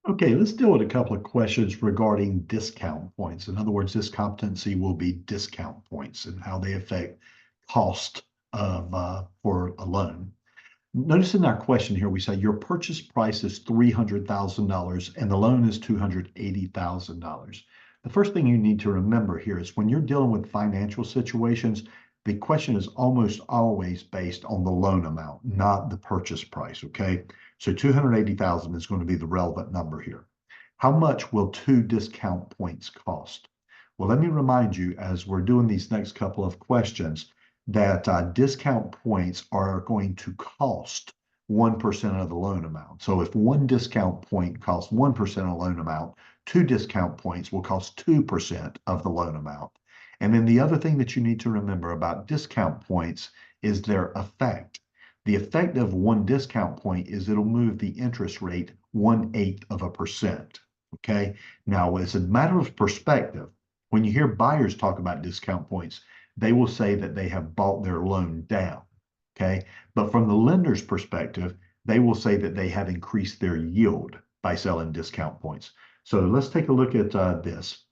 Okay, let's deal with a couple of questions regarding discount points. In other words, this competency will be discount points and how they affect cost of for a loan. Notice in our question here, we say your purchase price is $300,000 and the loan is $280,000. The first thing you need to remember here is when you're dealing with financial situations, the question is almost always based on the loan amount, not the purchase price, okay? So 280,000 is going to be the relevant number here. How much will 2 discount points cost? Well, let me remind you as we're doing these next couple of questions that discount points are going to cost 1% of the loan amount. So if 1 discount point costs 1% of the loan amount, 2 discount points will cost 2% of the loan amount. And then the other thing that you need to remember about discount points is their effect. The effect of 1 discount point is it'll move the interest rate 1/8 of a percent. Okay. Now, as a matter of perspective, when you hear buyers talk about discount points, they will say that they have bought their loan down. Okay. But from the lender's perspective, they will say that they have increased their yield by selling discount points. So let's take a look at this.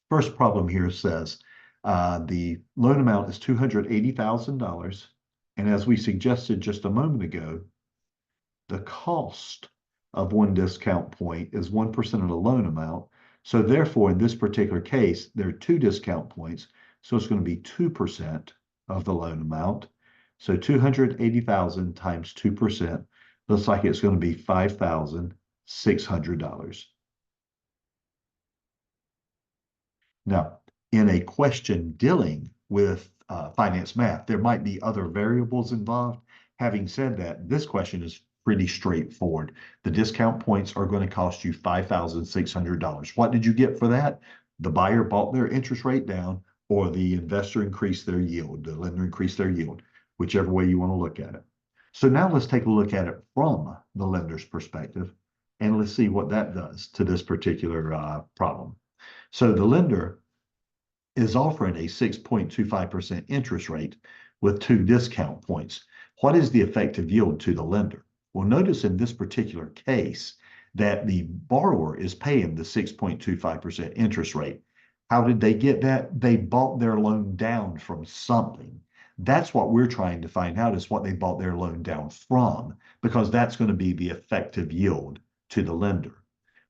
First problem here says the loan amount is $280,000. And as we suggested just a moment ago, the cost of 1 discount point is 1% of the loan amount. So therefore, in this particular case, there are 2 discount points. So it's going to be 2% of the loan amount. So 280,000 times 2% looks like it's going to be $5,600. Now, in a question dealing with finance math, there might be other variables involved. Having said that, this question is pretty straightforward. The discount points are going to cost you $5,600. What did you get for that? The buyer bought their interest rate down, or the investor increased their yield, the lender increased their yield, whichever way you want to look at it. So now let's take a look at it from the lender's perspective, and let's see what that does to this particular problem. So the lender is offering a 6.25% interest rate with 2 discount points. What is the effective yield to the lender? Well, notice in this particular case that the borrower is paying the 6.25% interest rate. How did they get that? They bought their loan down from something. That's what we're trying to find out is what they bought their loan down from, because that's going to be the effective yield to the lender.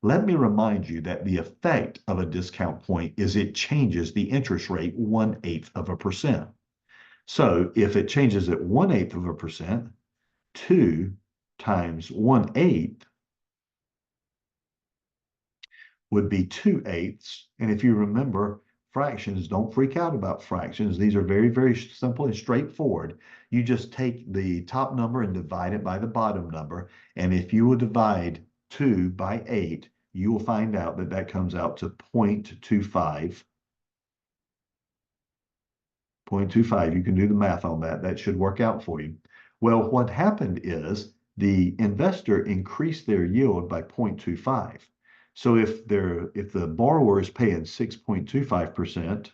Let me remind you that the effect of a discount point is it changes the interest rate 1/8 of a percent. So if it changes it 1/8 of a percent, 2 times 1/8 would be 2/8. And if you remember fractions, don't freak out about fractions. These are very, very simple and straightforward. You just take the top number and divide it by the bottom number. And if you will divide 2 by 8, you will find out that that comes out to 0.25. 0.25, you can do the math on that. That should work out for you. Well, what happened is the investor increased their yield by 0.25. So if the borrower is paying 6.25%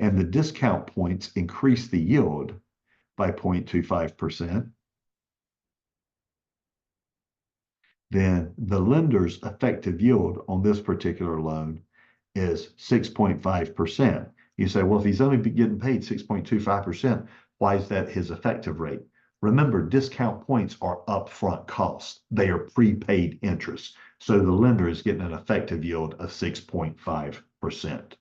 and the discount points increase the yield by 0.25%, then the lender's effective yield on this particular loan is 6.5%. You say, well, if he's only getting paid 6.25%, why is that his effective rate? Remember, discount points are upfront costs. They are prepaid interest. So the lender is getting an effective yield of 6.5%.